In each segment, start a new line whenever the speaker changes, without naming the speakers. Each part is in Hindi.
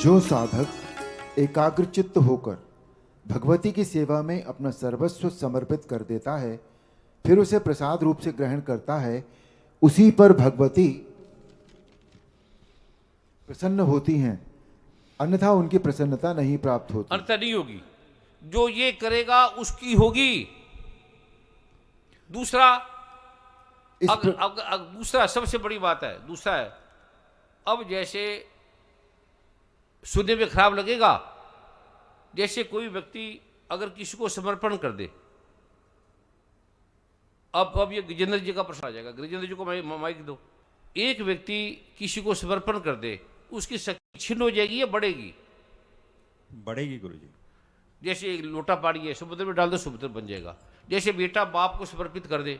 जो साधक एकाग्रचित्त होकर भगवती की सेवा में अपना सर्वस्व समर्पित कर देता है, फिर उसे प्रसाद रूप से ग्रहण करता है, उसी पर भगवती प्रसन्न होती हैं, अन्यथा उनकी प्रसन्नता नहीं प्राप्त होती।
अन्यथा नहीं होगी। जो ये करेगा उसकी होगी। दूसरा दूसरा सबसे बड़ी बात है, दूसरा है, अब जैसे सुनने में खराब लगेगा, जैसे कोई व्यक्ति अगर किसी को समर्पण कर दे, अब ये गजेंद्र जी का प्रश्न आ जाएगा, गजेंद्र जी को माइक दो। एक व्यक्ति किसी को समर्पण कर दे, उसकी शक्ति छिन्न हो जाएगी या बढ़ेगी?
बढ़ेगी गुरुजी।
जैसे एक लोटा पानी है, समुद्र में डाल दो, समुद्र बन जाएगा। जैसे बेटा बाप को समर्पित कर दे,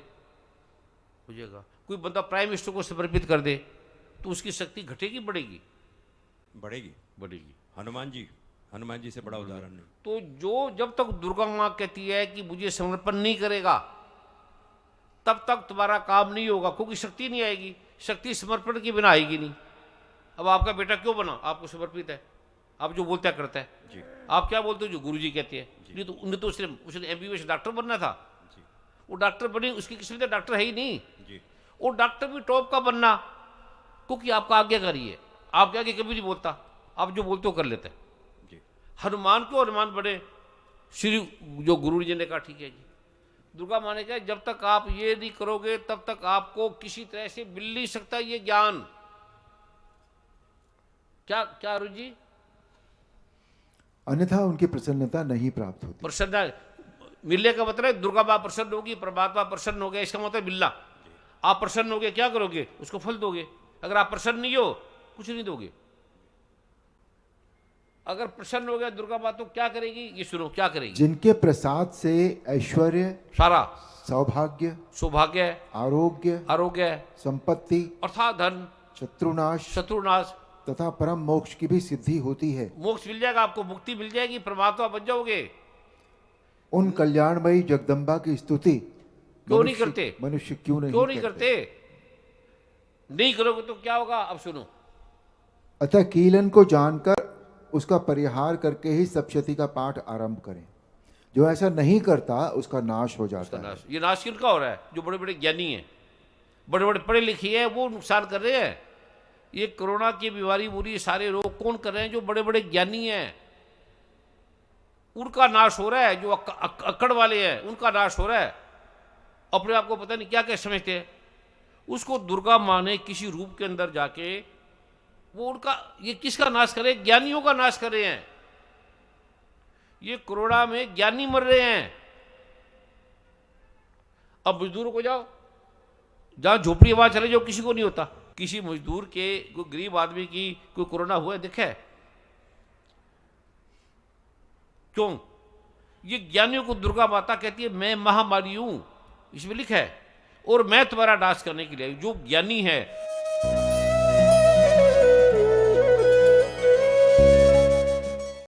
हो जाएगा। कोई बंदा प्राइम मिनिस्टर को समर्पित कर दे तो उसकी शक्ति घटेगी बढ़ेगी?
बढ़ेगी।
बढ़ेगी।
हनुमान जी से बड़ा उदाहरण नहीं।
तो जो जब तक दुर्गा माँ कहती है कि मुझे समर्पण नहीं करेगा, तब तक तुम्हारा काम नहीं होगा, क्योंकि शक्ति नहीं आएगी। शक्ति समर्पण के बिना आएगी नहीं। अब आपका बेटा क्यों बना? आपको समर्पित है, आप जो बोलता है करता है
जी।
आप क्या बोलते हो? जो गुरु जी कहते हैं। नहीं तो उन्हें तो उसने MBBS डॉक्टर बनना था
जी।
वो डॉक्टर बने, उसकी किस्मत डॉक्टर है ही नहीं
जी।
वो डॉक्टर भी टॉप का बनना, क्योंकि आपका आज्ञाकारी है, आपके आगे कभी नहीं बोलता, आप जो बोलते हो कर लेते हैं।
जी।
हनुमान क्यों हनुमान बने? श्री जो गुरु जी ने कहा ठीक है जी। दुर्गा माँ ने कहा जब तक आप ये नहीं करोगे तब तक आपको किसी तरह से मिल नहीं सकता ये ज्ञान। क्या क्या अरुण जी?
अन्यथा उनकी प्रसन्नता नहीं प्राप्त होती।
प्रसन्न मिलने का मतलब है दुर्गा माँ प्रसन्न होगी, परमात्मा प्रसन्न हो गया, इसका मतलब मिलना। आप प्रसन्न हो गए, क्या करोगे? उसको फल दोगे। अगर आप प्रसन्न नहीं हो, कुछ नहीं दोगे। अगर प्रसन्न हो गया दुर्गा माँ तो क्या करेगी? ये सुनो क्या करेगी।
जिनके प्रसाद से ऐश्वर्य,
सारा
सौभाग्य,
सौभाग्य, आरोग्य,
संपत्ति
अर्थात धन,
शत्रुनाश तथा परम मोक्ष की भी सिद्धि होती है।
मोक्ष मिल जाएगा आपको, मुक्ति मिल जाएगी, परमात्मा बन जाओगे।
उन कल्याणमयी जगदम्बा की स्तुति
क्यों नहीं करते?
मनुष्य क्यों नहीं
करते? नहीं करोगे तो क्या होगा? अब सुनो।
अतः कीलन को जानकर उसका परिहार करके ही सप्तशती का पाठ आरंभ करें। जो ऐसा नहीं करता उसका नाश हो जाता है।
ये नाश किनका हो रहा है? जो बड़े बड़े ज्ञानी हैं, बड़े बड़े पढ़े लिखे हैं, वो नुकसान कर रहे हैं। ये कोरोना की बीमारी बुरी सारे रोग कौन कर रहे हैं? जो बड़े बड़े ज्ञानी हैं, उनका नाश हो रहा है। जो अक्कड़ वाले हैं उनका नाश हो रहा है। अपने आप को पता नहीं क्या क्या समझते हैं। उसको दुर्गा माँ ने किसी रूप के अंदर जाके वो उनका ये किसका नाश करे? ज्ञानियों का नाश कर रहे हैं। ये कोरोना में ज्ञानी मर रहे हैं। अब मजदूरों को जाओ, जहां झोपड़ी वहां चले जाओ, किसी को नहीं होता। किसी मजदूर के, कोई गरीब आदमी की कोई कोरोना हुआ है देखा है? क्यों? ये ज्ञानियों को दुर्गा माता कहती है मैं महामारी हूं, इसमें लिखा है, और मैं तुम्हारा नाश करने के लिए। जो ज्ञानी है